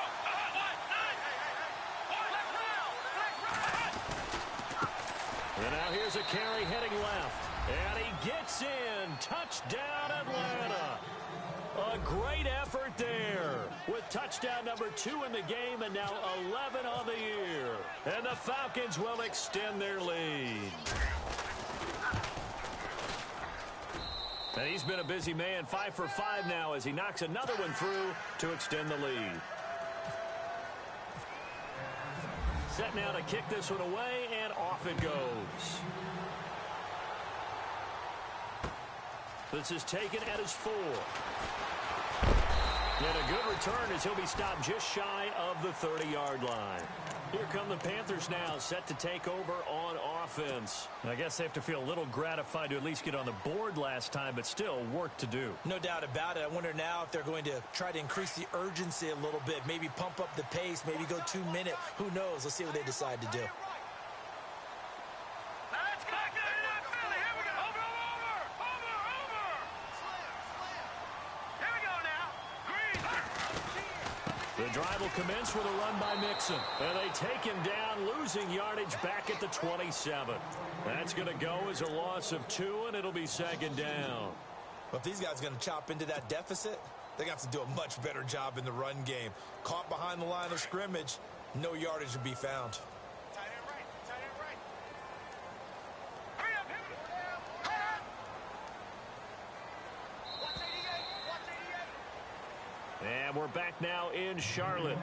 And now here's a carry heading left. And he gets in. Touchdown, Atlanta. A great effort there with touchdown number 2 in the game and now 11 on the year. And the Falcons will extend their lead. And he's been a busy man, 5 for 5 now as he knocks another one through to extend the lead. Set now to kick this one away, and off it goes. This is taken at his 4. And a good return as he'll be stopped just shy of the 30-yard line. Here come the Panthers now, set to take over on offense. I guess they have to feel a little gratified to at least get on the board last time, but still work to do. No doubt about it. I wonder now if they're going to try to increase the urgency a little bit, maybe pump up the pace, maybe go 2 minute. Who knows? Let's see what they decide to do. The drive will commence with a run by Mixon. And they take him down, losing yardage back at the 27. That's going to go as a loss of 2, and it'll be second down. Well, if these guys are going to chop into that deficit, they're going to have to do a much better job in the run game. Caught behind the line of scrimmage, no yardage to be found. Tight end right. Tight end right. Hurry up. Watch 88. Watch 88. And we're back now in Charlotte.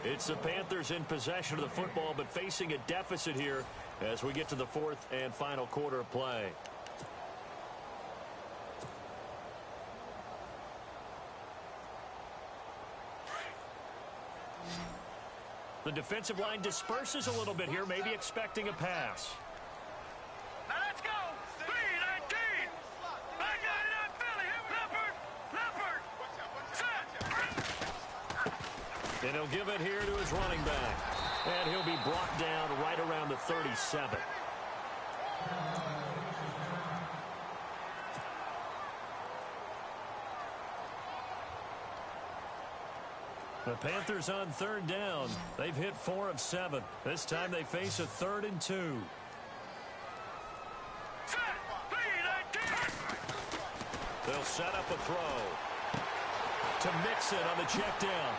It's the Panthers in possession of the football, but facing a deficit here as we get to the 4th and final quarter of play. The defensive line disperses a little bit here, maybe expecting a pass. Now let's go. 3-19. Back out of that Philly. Leopard. Set. And he'll give it here to his running back. And he'll be brought down right around the 37. The Panthers on 3rd down. They've hit 4 of 7. This time they face a 3rd and 2. They'll set up a throw to Mixon on the check down.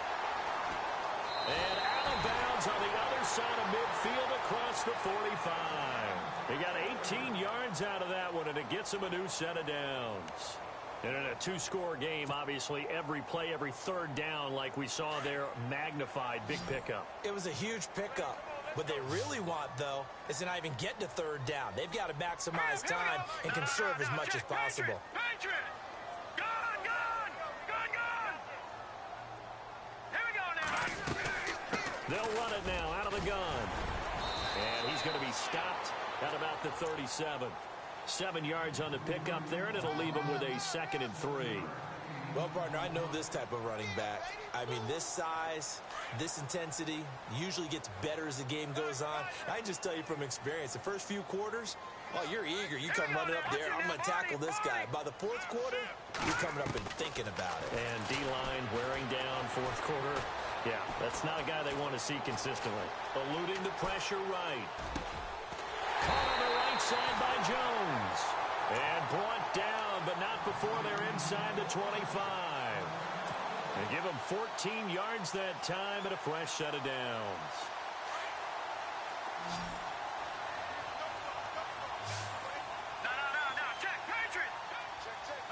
And out of bounds on the other side of midfield across the 45. He got 18 yards out of that one, and it gets him a new set of downs. And in a 2-score game, obviously, every play, every 3rd down, like we saw there, magnified. Big pickup. It was a huge pickup. What they really want, though, is to not even get to 3rd down. They've got to maximize time and conserve as much as possible. Patriot! Gone! Here we go now. They'll run it now out of the gun. And he's going to be stopped at about the 37. 7 yards on the pickup there, and it'll leave him with a 2nd and 3. Well, partner, I know this type of running back. I mean, this size, this intensity usually gets better as the game goes on. I can just tell you from experience, the first few quarters, oh, you're eager. You come running up there, I'm going to tackle this guy. By the 4th quarter, you're coming up and thinking about it. And D-line wearing down 4th quarter. Yeah, that's not a guy they want to see consistently. Eluding the pressure right. Caught on the right side by Jones. And brought down, but not before they're inside the 25. And give him 14 yards that time and a fresh set of downs. No. Check. Patriot.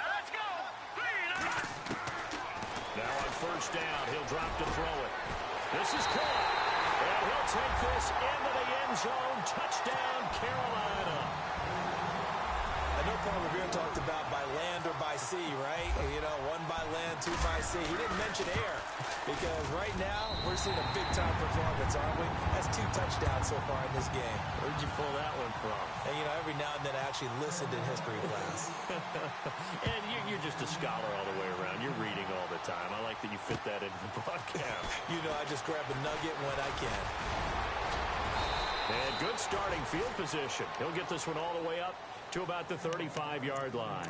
Now let's go. Now on 1st down, he'll drop to throw it. This is caught. And he'll take this into the end zone. Touchdown, Carolina. I know Paul Revere talked about by land or by sea, right? You know, 1 by land, 2 by sea. He didn't mention air because right now we're seeing a big-time performance, aren't we? That's 2 touchdowns so far in this game. Where'd you pull that one from? And, you know, every now and then I actually listened in history class. And you're just a scholar all the way around. You're reading all the time. I like that you fit that into the broadcast. You know, I just grab a nugget when I can. And good starting field position. He'll get this one all the way up to about the 35-yard line.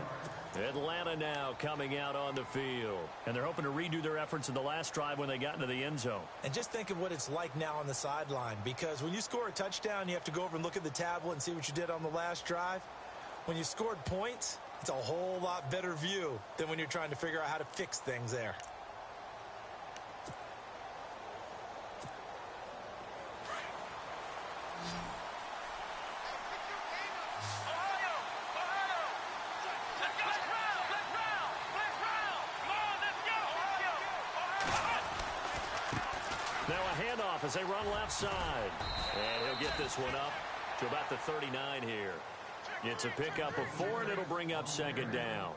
Atlanta now coming out on the field. And they're hoping to redo their efforts in the last drive when they got into the end zone. And just think of what it's like now on the sideline, because when you score a touchdown, you have to go over and look at the tablet and see what you did on the last drive. When you scored points, it's a whole lot better view than when you're trying to figure out how to fix things there. As they run left side. And he'll get this one up to about the 39 here. It's a pickup of 4, and it'll bring up 2nd down.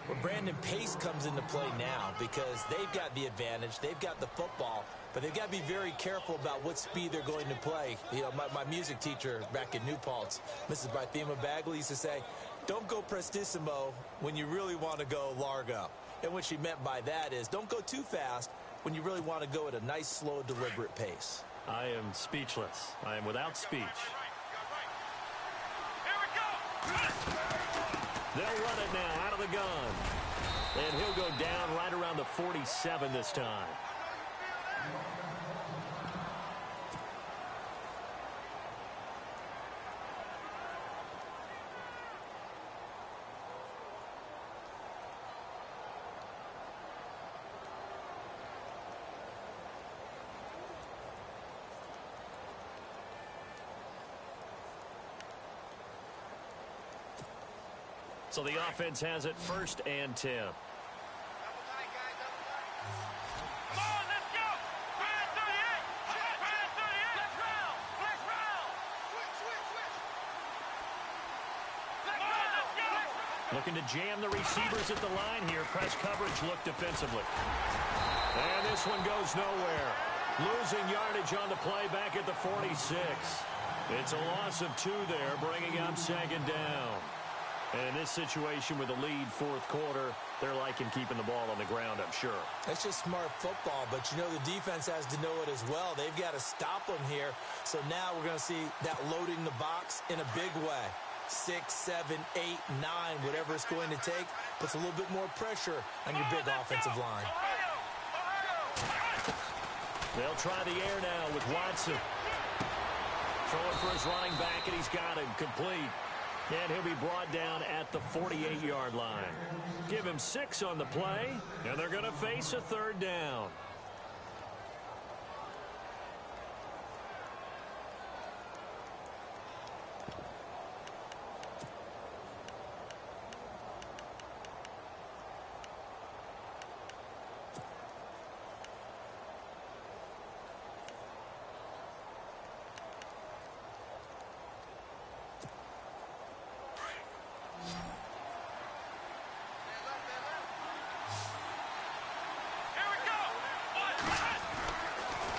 Well, Brandon, pace comes into play now because they've got the advantage. They've got the football, but they've got to be very careful about what speed they're going to play. You know, my music teacher back in New Paltz, Mrs. Bythema Bagley, used to say, don't go prestissimo when you really want to go largo. And what she meant by that is don't go too fast when you really want to go at a nice, slow, deliberate pace. I am speechless. I am without speech. They'll run it now out of the gun. And he'll go down right around the 47 this time. So the offense has it 1st and 10. Come on, let's go! Brand 38! Brand 38! Let's round! Let's round! Switch! Looking to jam the receivers at the line here. Press coverage look defensively. And this one goes nowhere. Losing yardage on the play back at the 46. It's a loss of 2 there, bringing up 2nd down. And in this situation with the lead 4th quarter, they're liking keeping the ball on the ground, I'm sure. That's just smart football, but you know the defense has to know it as well. They've got to stop them here. So now we're going to see that loading the box in a big way. 6, 7, 8, 9, whatever it's going to take, puts a little bit more pressure on your big offensive line. They'll try the air now with Watson. Throwing for his running back, and he's got him complete. And he'll be brought down at the 48-yard line. Give him 6 on the play, and they're going to face a 3rd down.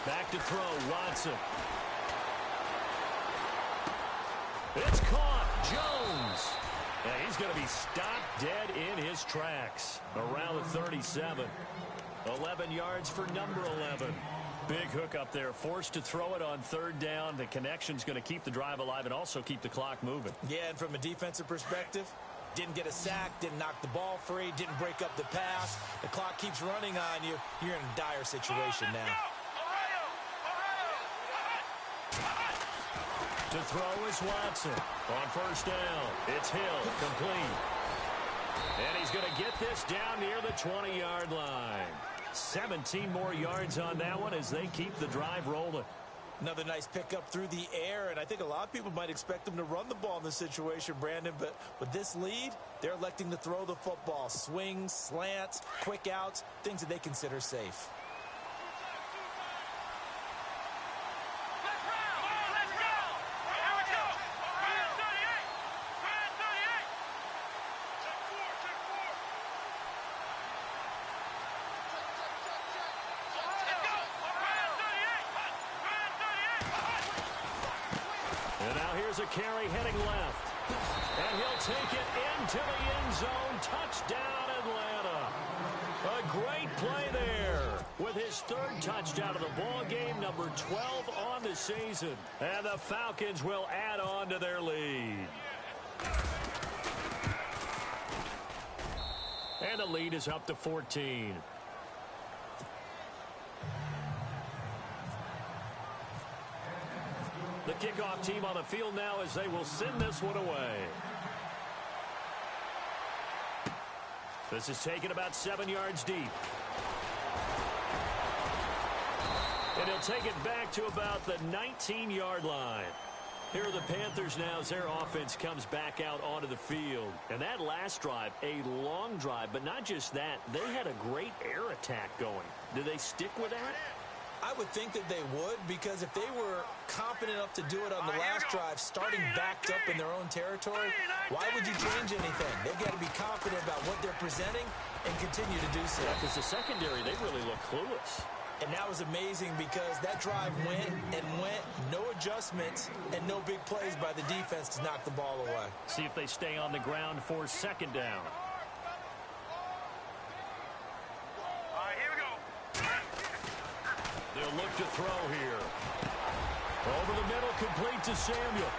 Back to throw, Watson. It's caught, Jones. And he's going to be stopped dead in his tracks. Around the 37. 11 yards for number 11. Big hook up there, forced to throw it on 3rd down. The connection's going to keep the drive alive and also keep the clock moving. Yeah, and from a defensive perspective, didn't get a sack, didn't knock the ball free, didn't break up the pass. The clock keeps running on you. You're in a dire situation now. To throw is Watson. On 1st down, it's Hill, complete. And he's going to get this down near the 20-yard line. 17 more yards on that one as they keep the drive rolling. Another nice pickup through the air, and I think a lot of people might expect them to run the ball in this situation, Brandon, but with this lead, they're electing to throw the football. Swings, slants, quick outs, things that they consider safe. A carry heading left. And he'll take it into the end zone. Touchdown, Atlanta. A great play there with his 3rd touchdown of the ball game, number 12 on the season. And the Falcons will add on to their lead. And the lead is up to 14. The kickoff team on the field now as they will send this one away. This is taken about 7 yards deep. And he'll take it back to about the 19-yard line. Here are the Panthers now as their offense comes back out onto the field. And that last drive, a long drive, but not just that. They had a great air attack going. Do they stick with that? I would think that they would, because if they were competent enough to do it on the last drive, starting backed up in their own territory, why would you change anything? They've got to be confident about what they're presenting and continue to do so. Yeah, because the secondary, they really look clueless. And that was amazing because that drive went and went, no adjustments, and no big plays by the defense to knock the ball away. See if they stay on the ground for second down. All right, here we go. They'll look to throw here. Over the middle, complete to Samuel.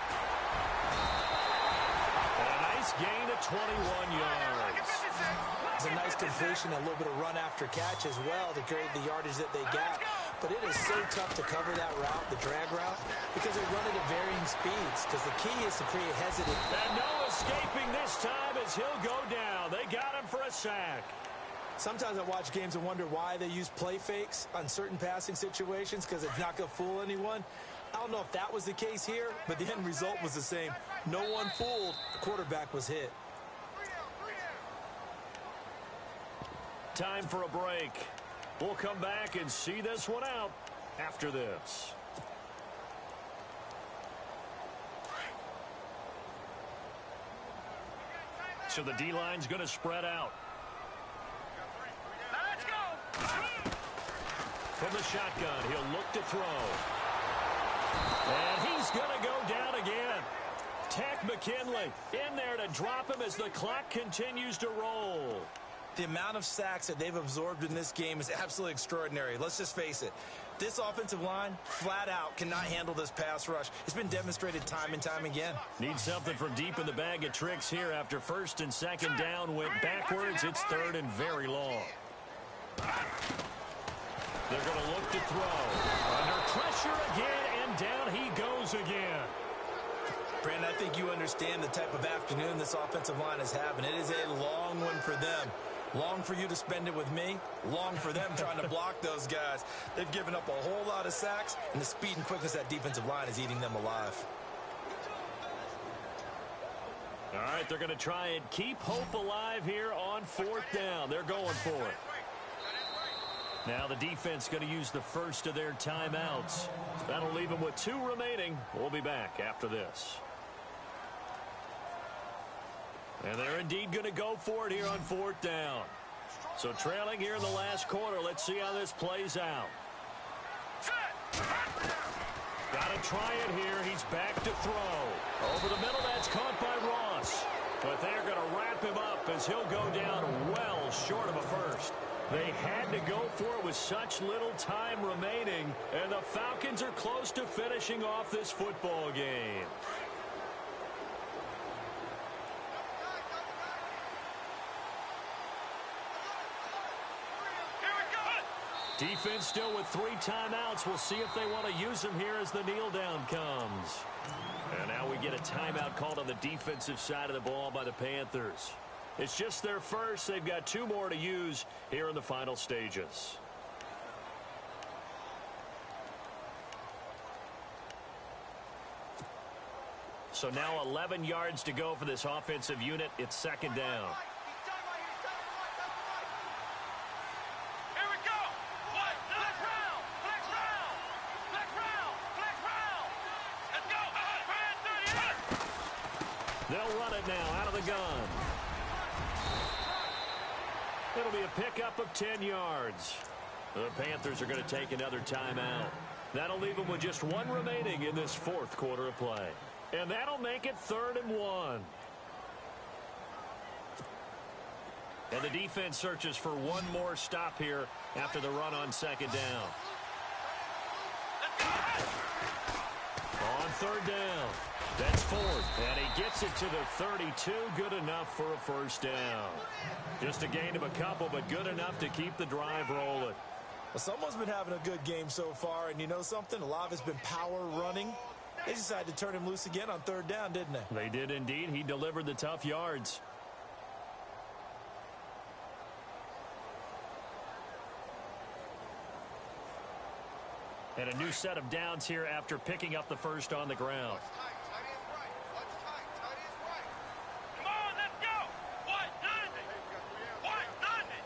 And a nice gain of 21 yards. It's a nice completion, a little bit of run after catch as well to create the yardage that they got. But it is so tough to cover that route, the drag route, because they run it at varying speeds. Because the key is to create hesitation. And no escaping this time as he'll go down. They got him for a sack. Sometimes I watch games and wonder why they use play fakes on certain passing situations, because it's not going to fool anyone. I don't know if that was the case here, but the end result was the same. No one fooled. The quarterback was hit. Time for a break. We'll come back and see this one out after this. So the D-line's going to spread out. Let's go. From the shotgun, he'll look to throw. And he's going to go down again. Tech McKinley in there to drop him as the clock continues to roll. The amount of sacks that they've absorbed in this game is absolutely extraordinary. Let's just face it. This offensive line, flat out, cannot handle this pass rush. It's been demonstrated time and time again. Need something from deep in the bag of tricks here after first and second down went backwards. It's third and very long. They're going to look to throw. Under pressure again, and down he goes again. Brandon, I think you understand the type of afternoon this offensive line is having. It is a long one for them. Long for you to spend it with me. Long for them trying to block those guys. They've given up a whole lot of sacks, and the speed and quickness of that defensive line is eating them alive. All right, they're going to try and keep hope alive here on fourth down. They're going for it. Now the defense going to use the first of their timeouts. That'll leave them with 2 remaining. We'll be back after this. And they're indeed going to go for it here on fourth down. So trailing here in the last quarter. Let's see how this plays out. Got to try it here. He's back to throw. Over the middle, that's caught by Ross. But they're going to wrap him up as he'll go down well short of a first. They had to go for it with such little time remaining. And the Falcons are close to finishing off this football game. Defense still with 3 timeouts. We'll see if they want to use them here as the kneel down comes. And now we get a timeout called on the defensive side of the ball by the Panthers. It's just their first. They've got 2 more to use here in the final stages. So now 11 yards to go for this offensive unit. It's second down. They'll run it now out of the gun. It'll be a pickup of 10 yards. The Panthers are going to take another timeout. That'll leave them with just 1 remaining in this fourth quarter of play. And that'll make it 3rd and 1. And the defense searches for 1 more stop here after the run on second down. On 3rd down. That's 4th, and he gets it to the 32. Good enough for a first down. Just a gain of a couple, but good enough to keep the drive rolling. Well, someone's been having a good game so far, and you know something? A lot of it's been power running. They decided to turn him loose again on 3rd down, didn't they? They did indeed. He delivered the tough yards. And a new set of downs here after picking up the first on the ground. Come on, let's go. What? Nothing. What? Nothing.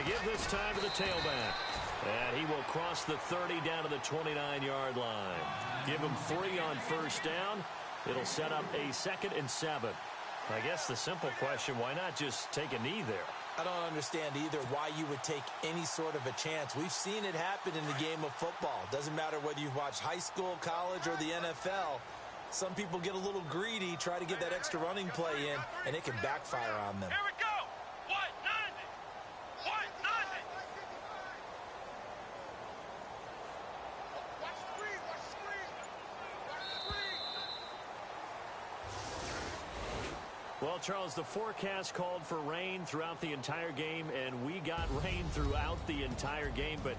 They give this time to the tailback. And he will cross the 30 down to the 29-yard line. Give him 3 on first down. It'll set up a 2nd and 7. I guess the simple question, why not just take a knee there? I don't understand either why you would take any sort of a chance. We've seen it happen in the game of football. Doesn't matter whether you've watched high school, college, or the NFL. Some people get a little greedy, try to get that extra running play in, and it can backfire on them. Here we go. What? Nothing. What? Nothing. Watch the screen. Watch the screen. Watch the screen. Well, Charles, the forecast called for rain throughout the entire game, and we got rain throughout the entire game. But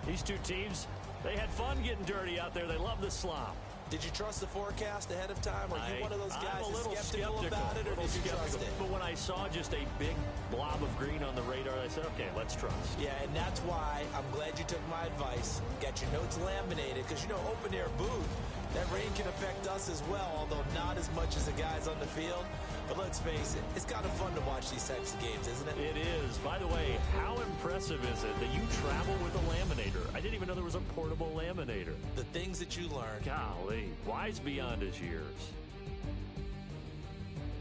these two teams, they had fun getting dirty out there. They love the slop. Did you trust the forecast ahead of time? Are you one of those guys that's skeptical about it, or did you trust it? But when I saw just a big blob of green on the radar, I said, okay, let's trust. Yeah, and that's why I'm glad you took my advice. Got your notes laminated, because, you know, open-air booth, that rain can affect us as well, although not as much as the guys on the field. But let's face it, it's kind of fun to watch these types of games, isn't it? It is. By the way, how impressive is it that you travel with a laminator? I didn't even know there was a portable laminator. The things that you learn. Golly, wise beyond his years.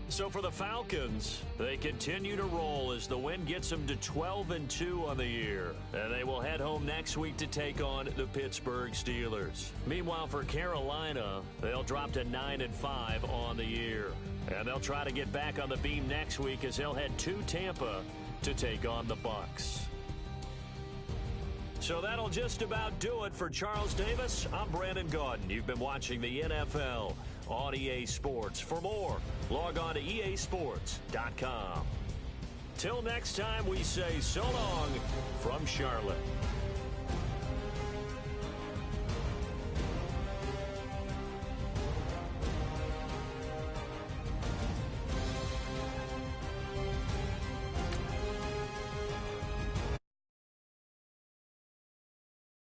So for the Falcons, they continue to roll as the win gets them to 12-2 on the year. And they will head home next week to take on the Pittsburgh Steelers. Meanwhile, for Carolina, they'll drop to 9-5 on the year. And they'll try to get back on the beam next week as they'll head to Tampa to take on the Bucs. So that'll just about do it for Charles Davis. I'm Brandon Gaudin. You've been watching the NFL on EA Sports. For more, log on to easports.com. Till next time, we say so long from Charlotte.